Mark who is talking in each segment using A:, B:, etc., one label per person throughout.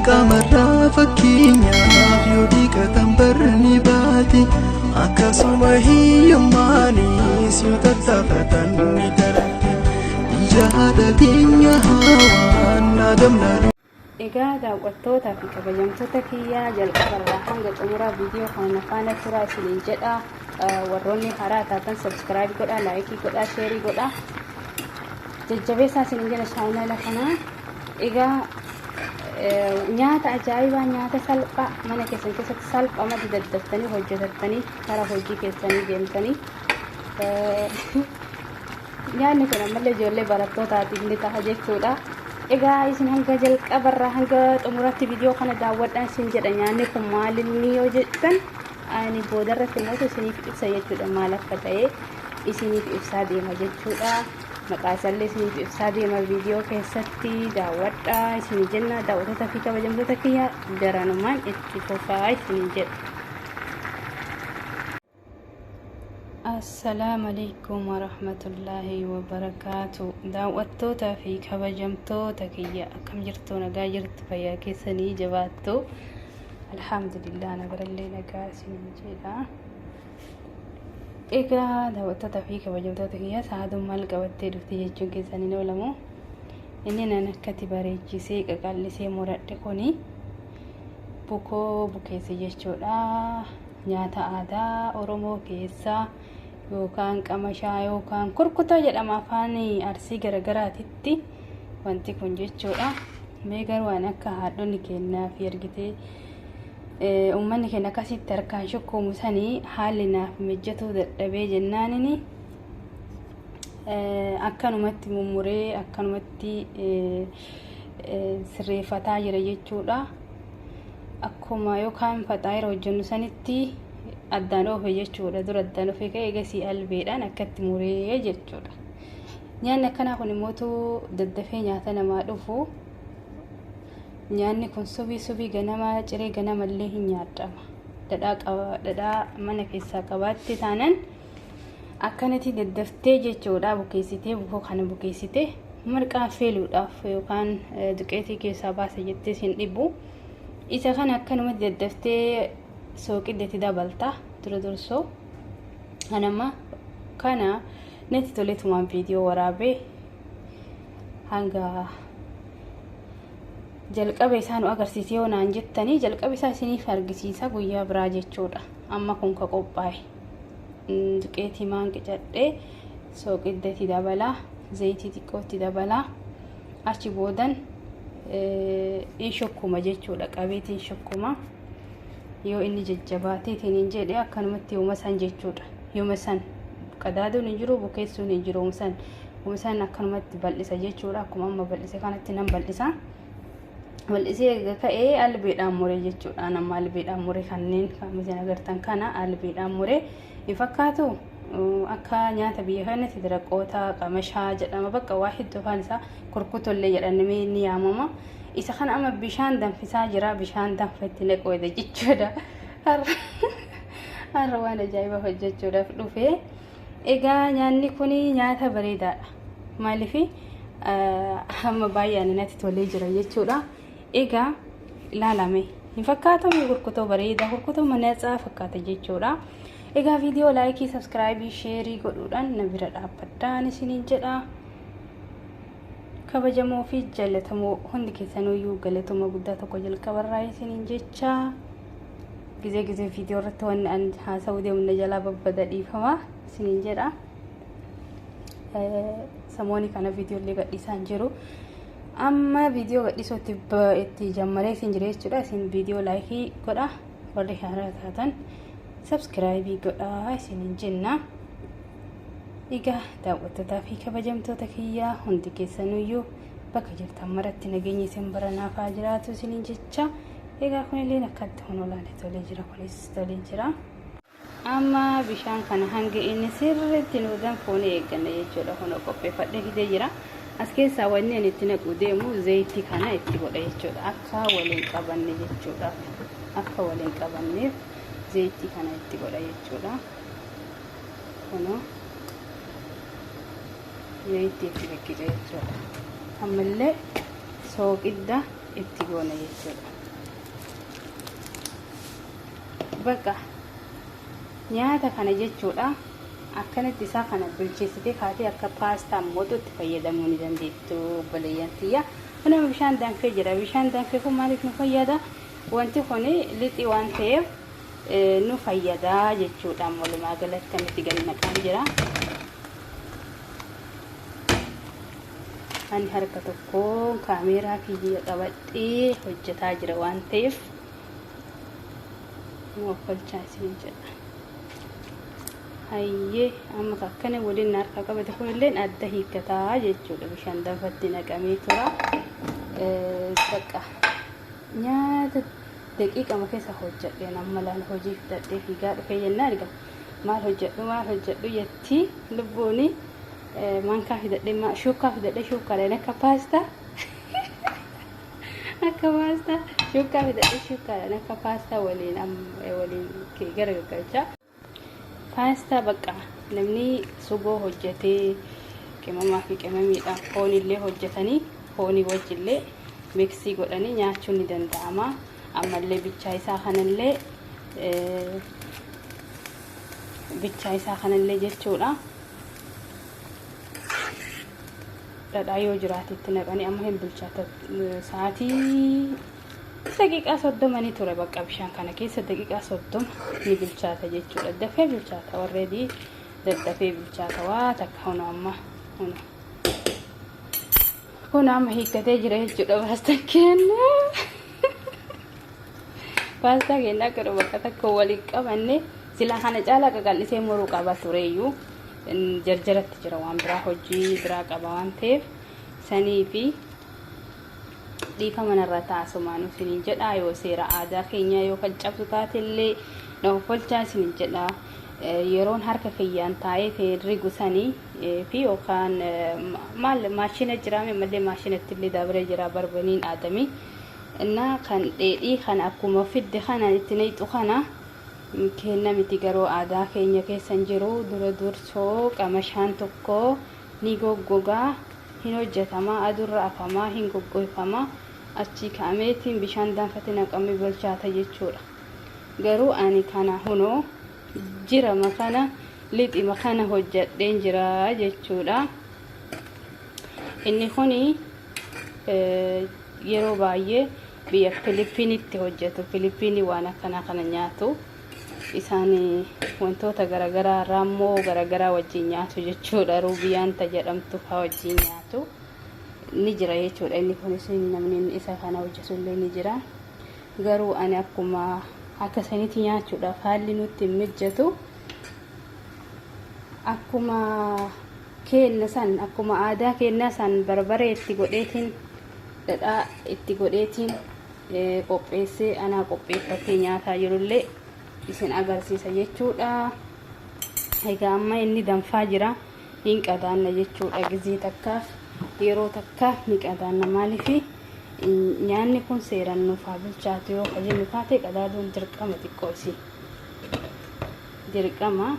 A: qamarraa fakkeenyaaf yoo dhiqatan barni baate akkasuma hiyyummaanis yoo tattaafatan ni darate jaada keenya hawaan naadamna.
B: Egaa daawwattootaa fi kabajamtoota kiyyaa jalqabarraa hanga xumuraa viidiyoo kana faana turaa isiniin jedha. Warroonni haaraa taatan subscribe godhaa, laayikii godhaa, sheerii godhaa. Jajjabeessaa isiniin jedha chaanala kanaa. Egaa nyaata ajaa'ibaa, nyaata salphaa mana keessan keessatti salphamatti daddaftanii hojjetattanii karaa hojii keessanii deemtanii nyaanni kun ammallee ijoollee barattootaatiif ni ta'a jechuudha. Egaa isin hanga jalqabarraa hanga xumuratti viidiyoo kana daawwadhaan isin jedha. Nyaanni kun maalinni yoo jettan ani boodarratti immoo isiniif ibsa jechuudha. Maal akka ta'e isiniif ibsaa deema jechuudha. Maqaa isaallee isiniif ibsaa deema viidiyoo keessatti daawwadhaa isin jenna. Daawwattoota fi kabajamtoota kiyya daranumaan itti fufaa isin jedha. Assalamu alaikum warahmatullahi wabarakatuh. Daawwattoota fi kabajamtoota kiyya akkam jirtu? Nagaa jirtu? Fayyaa keessanii jabaattu? Alhamdulillah nagarallee nagaa isin jedha. Egaa daawwattoota fi kabajamtoota kiyya sa'aadun maal qabattee dhufte jechuun keessanii oolamu. Inni nan akkati bareechisee qaqallisee muradhe kuni bukoo bukeesse jechuudha. Nyaata aadaa Oromoo keessaa yookaan qamashaa yookaan kurkutaa jedhama afaan Arsii garagaraatitti wanti kun jechuudha. Mee garuu waan akka haadhonni kennaaf ergitee uummanni keenya akkasitti harkaan shukkuumu sanii haalli naaf mijjatuu dadhabee jennaanini akkanumatti mummuree akkanumatti sirreeffataa jira jechuudha. Akkuma yookaan faxaayira hojjennu sanitti addaan oofe jechuudha. Dura addaan oofe ka'ee egasii albeedhaan akkatti muree jechuudha. Nyaanni akkanaa kun immoo daddafee nyaata namaa dhufu. Nyaanni kun subii ganama ciree ganamallee hin nyaadhama. Dhadhaa mana keessaa qabaatte taanan akkanatti daddaftee jechuudha. Bukeessitee bukoo kana bukeessitee marqaan feeluudhaaf yookaan duqeetii keessaa baasa jettee sin dhibu. Isa kana akkanumatti daddaftee sooqiddeetti dabalta dursoo kanama kana natti toletumaan viidiyoo waraabee hanga jalqaba isaa nu agarsiisee yoo naan jettanii jalqaba isaa isiniif argisiisa guyyaa biraa jechuudha. Amma kun ka qophaa'e duqeetii maan qicadhee sooqiddeetti dabalaa, zayitii xiqqootti dabalaa, achi boodan shokkuma jechuudha. Qabeetiin shokkuma yoo inni jajjabaatee tiniin jedhee akkanumatti yooma san jechuudha. Yooma san qadaaduun hin jiru, bukeessuun hin jiru. Yooma san akkanumatti bal'isa jechuudha. Akkuma amma bal'ise kanatti nan bal'isa. Bal'isee egaa ka'ee albeedhaan muree jechuudha. Nama albeedhaan muree kanneen isin agartan kana albeedhaan muree hin fakkaatu. Akka nyaata biyya kanatti diraqoota qamashaa jedhama. Bakka waa hedduu afaan isaa kurkutollee jedhamee ni yaamama. Isa kana amma bishaan danfisaa jira. Bishaan danfatti naqoodha jechuudha. Har'a waan ajaa'ibaa hojjechuudhaaf dhufee. Egaa nyaanni kun nyaata bareedaadha. Maaliif hamma baay'een natti tolee jira jechuudha. Egaa ilaalame hin fakkaatamu kurkutoo bareedaa, kurkutoo manatsaa fakkaata jechuudha. Egaa viidiyoo laayikii, subscribe, sheerii godhuudhaan na bira dhaabbadhaan isiniin jedha. Kabajamoo fi jaallatamoo hundi keessanuyyuu galatuma guddaa tokko jalqabarraa isiniin jecha. Gizee viidiyoo irratti waan an haasa'uu deemne jalaa babbada dhiifama isiniin jedha. Samooni kana viidiyoo illee gadhiisaan jiru. Amma viidiyoo gadhiisuutti itti jammaree isin jira jechuudha. Isin viidiyoo laayikii godha. Warri haaraa taatan subscribe godhaa isiniin jenna. Egaa daawwattootaa fi kabajamtoota kiyyaa hundi keessanuyyuu bakka jirtan maratti nageenyi isin baranaaf haa jiraatu isiniin jecha. Egaa kunillee akkatti honoolaale tolee jira, kunis tolee jira. Amma bishaan kana hanga inni sirriitti nu danfuunee eegganna jechuudha. Kun qopheeffadhee hidhee jira. As keessaa wanni ani itti naqu deemu zayitii kana itti godha jechuudha. Akka waliin qabanne jechuudha. Akka waliin qabanneef zayitii kana itti godha jechuudha. Kunoo zayitii itti naqite jechuudha. Ammallee sooqidda itti goona jechuudha. bakka nyaata kana jechuudha akkanatti isaa kana bilcheessitee kaatee akka paastaa mootutti fayyadamuu ni dandeettu obboleeyyantiyya. Kun bishaan danfee jira. Bishaan danfee kun maaliif nu fayyada? Wanti kun lixii waan ta'eef nu fayyada jechuudha. Walumaa galatti nuti gadi naqaan jira. Ani harka tokko kaameeraa kiyya qabadhee hojjetaa jira waan ta'eef nu kolchaa isin jedha. Hayyee amma akkana waliin harka qabate kunillee adda hiikkataa jechuudha. Bishaan danfatti naqamee tura. Bakka nyaata daqiiqama keessa hojjedheen amma laal hojii fidadhee fiigaa dhufee jennaan argama. Maal hojjedhu jetti lubbuuni mankaa fidadhee shuukaa fidadhee shuukaadhaan akka paastaa shuukaa fidadhee shuukaadhaan akka paastaa waliin garagalchaa. Paastaa bakka namni sugoo hojjetee qimamaa fi qimamiidhaan foonillee hojjetanii foonii wajjillee miksii godhanii nyaachuun ni danda'ama. Ammallee bichaa isaa kanallee jechuudha. Dhadhaa yoo jiraate itti naqanii amma hin bilchaata sa'aatii daqiiqaa 30 ni ture bakka bishaan kana keessa daqiiqaa 30 ni bilchaata jechuudha. Dafee bilchaata warreedii daddafee bilchaata waa takka huna kun amma hiikkatee jira jechuudha. Paastaa keenya akka bakka takka waliin qabanne silaa kana caalaa qaqal'isee muruu qaba tureeyyuu jarjaratti jira waan biraa hojii biraa qaba waan ta'eef sanii fi dhiifa manarra taasumaan isiniin jedha. Yoo seera aadaa keenya yoo kan cabsu taatellee nama folchaa isiniin jedha. Yeroon harka kiyyaan taa'ee feerri gusanii fi yookaan maal maashina jiraame malee maashinatti illee dabaree jira barbaniin aadamii innaa kan dheedhii kana akkuma fidde kana itti neexu kana kenna miti garuu aadaa keenya keessan jiru dura dursoo qamashaan tokko ni goggogaa hin hojjetama adurra afamaa hin goggoifama achi kaameetiin bishaan danfate naqamee bilchaata jechuudha. Garuu ani kana hunoo jira makana lixi makana hojjedheen jira jechuudha. Inni kuni yeroo baay'ee biyya Filipiinitti hojjetu. Filipiinii waan akkana kana nyaatu. Isaan wantoota garagaraa raammoo garagaraa wajjin nyaatu jechuudha. Ruubiyaan jedhamtu fa'aa wajjin nyaatu ni jira jechuudha. Inni kunis namni isa kana hojjetu illee ni jira. Garuu ani akkuma akka sanitti nyaachuudhaaf haalli nutti mijjatu akkuma aadaa keenya san barbaree itti godheetiin dhadhaa itti godheetiin qopheessee anaa qopheeffatee nyaataa jirullee isin agarsiisa jechuudha. Egaa amma inni danfaa jira hin qadaanna jechuudha. Gizii takkaaf yeroo takkaaf ni qadaanna. Maaliif nyaanni kun seeraan nuuf haa bilchaatu yoo jennu taate qadaaduun dirqama xiqqoo isii dirqama.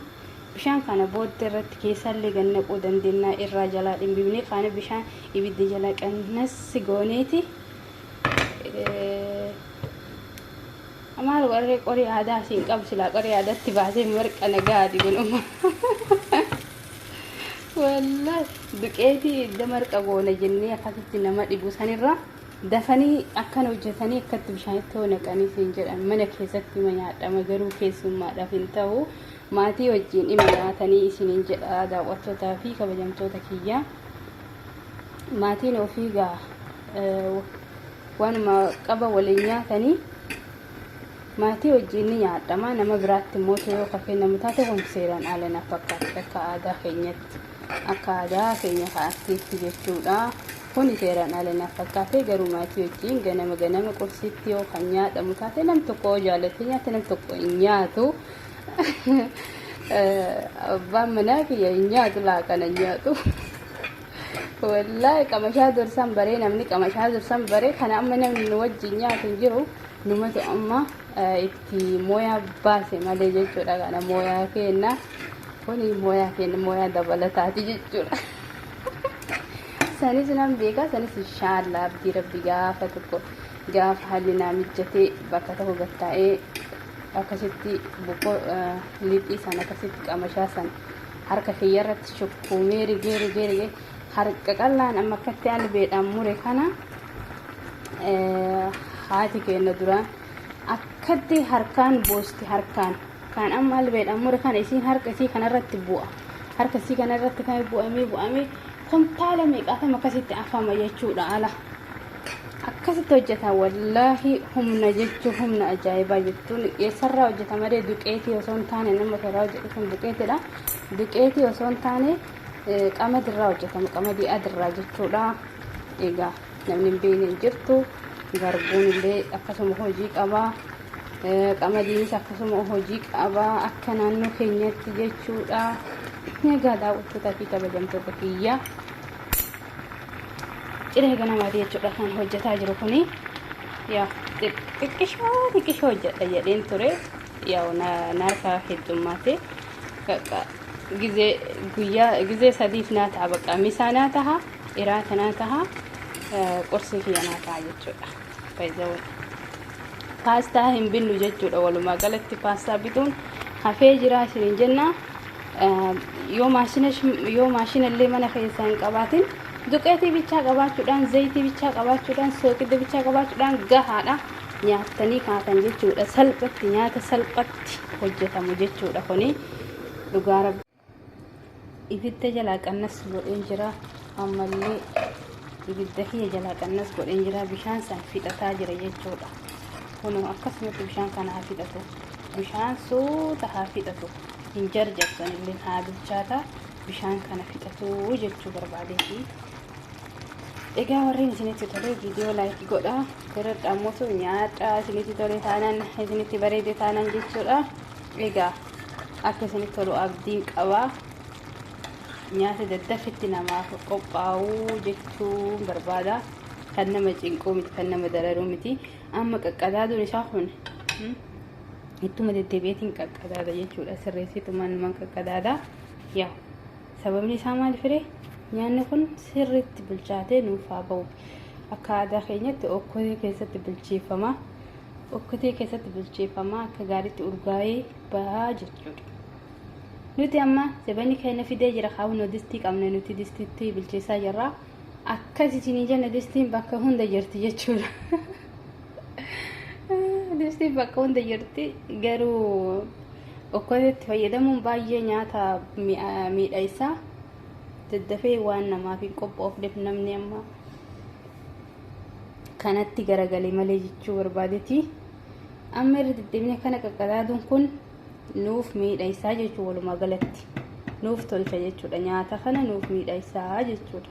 B: Bishaan kana booddee irratti keessallee gannaquu dandeenya. Irraa jalaa dhimbifnee faana bishaan ibidda jala qannasi gooneeti amaal warree qorii aadaa siin qabu silaa qorii aadaatti baasee marqa nagaati kunuma wallahi duqeetii idda marqa goona jennee akkasitti nama dhibu sanirra dafanii akkan hojjetanii akkatti bishaanitti naqanii siin jedhan mana keessatti nyaadhama. Garuu keessummaadhaaf hin ta'u maatii wajjin dhimma nyaatanii isiniin jedha. Daawwattootaa fi kabajamtoota kiyya maatiin ofii gaa waanuma qaba waliin nyaatanii maatii wajjin ni nyaadhama. Nama biraatti immoo yoo kafee nama taate kun seeraan alana fakkaata akka aadaa keenyatti akka aadaa keenya kaa'attiitti jechuudha. Kun seeraan alana fakkaate garuu maatii wajjin ganama qursiitti yoo kan nyaadhamu taate nam tokko jaallatee nyaata nam tokko hin nyaatu. Abbaan manaa kiyya hin nyaatu laaqana hin nyaatu. Wallahi qamashaa dursan baree namni qamashaa dursan baree kana amma namni wajjin nyaatu hin jiru. Numatu amma itti mooyaa baase malee jechuudha. Kana mooyaa kenna kuni mooyaa dabalataati jechuudha. Sanis nam beeka sanis inshallah abdii rabbi gaafa tokko gaafa haalli naa mijjatee bakka tokko gattaa'ee akkasitti buqqoo liphii san akkasitti qamashaa san harka kiyyarratti shukkuumee rigee harka qallaan amma akkatti albeedhaan mure kana haati kenna duraan akkatti harkaan boosti harkaan kan amma albeedhaan mure kana isiin harka isii kanarratti bu'a harka isii kanarratti kan bu'amee kuntaala meeqaatama akkasitti afama jechuudha ala akkasitti hojjeta wallaahi humna jechuun humna ajaa'ibaa jettuun eessarraa hojjeta malee duqeetii osoo hin taane nama irraa hojjetu kun duqeetidha duqeetii osoo hin taane qamadirraa hojjetama qamadii adirraa jechuudha egaa namni hin beekne hin jirtu garbuun illee akkasuma hojii qabaa qamadiinis akkasuma hojii qabaa akka naannoo keenyatti jechuudha egaa daawwattootaa fi kabajamtoota kiyyaa ciree ganamaa jechuudha kan hojjetaa jiru kuni yaa xiqqishoo hojjedha jedheen ture yaa naarkaa heddummaate gizee sadiif naa ta'a bakka misaa naa ta'a iraata naa ta'a qorsii kiyya naa ta'a jechuudha fayyadamu paastaa hin binnu jechuudha walumaa galatti paastaa bituun hafee jira isiniin jenna yoo maashina illee mana keessaa hin qabaatin duqeetii bichaa qabaachuudhaan zayitii bichaa qabaachuudhaan sooqidda bichaa qabaachuudhaan gahaadha nyaatanii kaatan jechuudha salphatti nyaata salphatti hojjetamu jechuudha kuni dhugaa rabbi ibidda jalaa qannas godheen jira ammallee ibidda kiyya jalaa qannas godheen jira bishaan san fixataa jira jechuudha kunu akkasumatti bishaan kana haa fixatu bishaan suuta haa fixatu hin jarjarsan illee haa bilchaata bishaan kana fixatu jechuu barbaadeeti egaa warreen isinitti tole viidiyoo laayik godha garadhaa mootu nyaadha isinitti tole taanaan isinitti bareede taanaan jechuudha egaa akka isinitti tolu abdiin qaba nyaata daddafitti namaaf qophaa'uu jechuun barbaada kan nama cinquu miti kan nama dararuu miti amma qaqqadaaduun isaa kun ittuma deddeebiitiin qaqqadaada jechuudha sirreessitumaan man qaqqadaada yaa sababni isaa maal fire nyaanni kun sirriitti bilchaatee nuuf haa ba'u akka aadaa keenyatti okkotee keessatti bilcheeffama okkotee keessatti bilcheeffama akka gaariitti urgaa'ee bahaa jechuudha nuti amma sabani keenya fidee jira haawun distii qabna nuti distiitti bilcheessaa jirra akkas isinii jenna distiin bakka hunda jirti jechuudha distiin bakka hunda jirti garuu okkoteetti fayyadamuun baay'ee nyaata miidhaysaa daddafee waan namaaf hin qophoofneef namni amma kanatti garagalee malee jechuu barbaadeeti amma irra deddeebine kana qaqqadaaduun kun nuuf miidhaysaa jechuu walumaa galatti nuuf tolcha jechuudha nyaata kana nuuf miidhaysaa jechuudha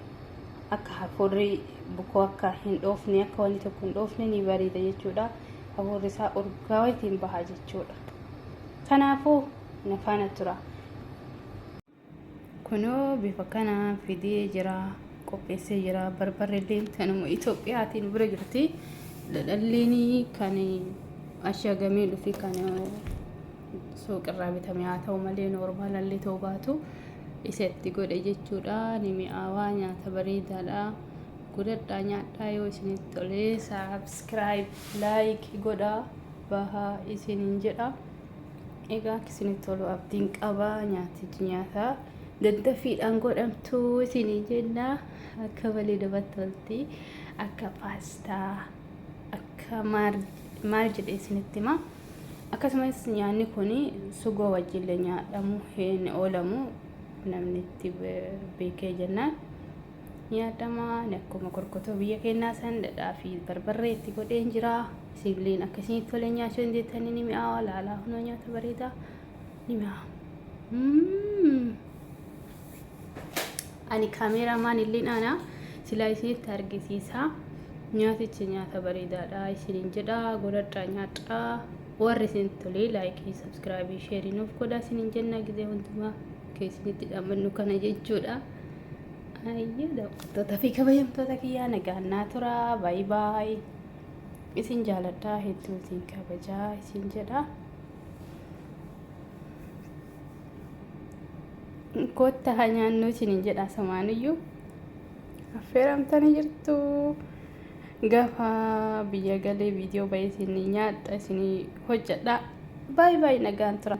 B: akka hafuurri bukoo akka hin dhoofne akka wanni tokko hin dhoofne ni bareeda jechuudha hafuurri isaa urgaa'eetiin bahaa jechuudha kanaafuu nafaana tura kunoo bifa kana fidee jira qopheessee jira barbarreelleen kanuma Itoophiyaatiin bira jirti dhadhalleen kan ashagamee dhufi kan suuqirraa bitame haa ta'u malee noormaalallee ta'uu baatu isatti godhe jechuudha ni mi'aawaa nyaata bareedaadha godhadhaa nyaadhaa yoo isinitti tolee subscribe like godhaa bahaa isiniin jedha egaa isinitti tolu abdiin qaba nyaatichi nyaata daddafiidhaan godhamtu isinii jenna akka balee dabatolti akka paastaa akka maal jedhe isinitti hima akkasumas nyaanni kun sugoo wajjillee nyaadhamu hin oolamu namni itti beekee jennaan nyaadhama akkuma korkotoo biyya keenyaa san dhadhaa fi barbarree itti godheen jira sibiiliin akkasitti tolee nyaachuu hin jettanii ni mi'aawa laalaa hunoo nyaata bareedaa ni mi'aawa ani kaameramaan illee ana silaa isinitti argisiisa nyaatichi nyaata bareedaadha isiniin jedha godhadhaa nyaadhaa warri isin tolee laayikii sabskraayibii sheerii nuuf godhaa isiniin jenna gizee hundumaa keessanitti dhammannu kana jechuudha ayya daawwattoota fi kabajamtoota kiyyaa nagaannaa tura baay baay isin jaaladhaa hedduu isin kabajaa isin jedha kotta nyaannu isiniin jedha samaaniyyuu affeeramtanii jirtu gaafa biyya galee viidiyoo bahee isinii nyaadha isinii hojjedha باي باي نقان ترى.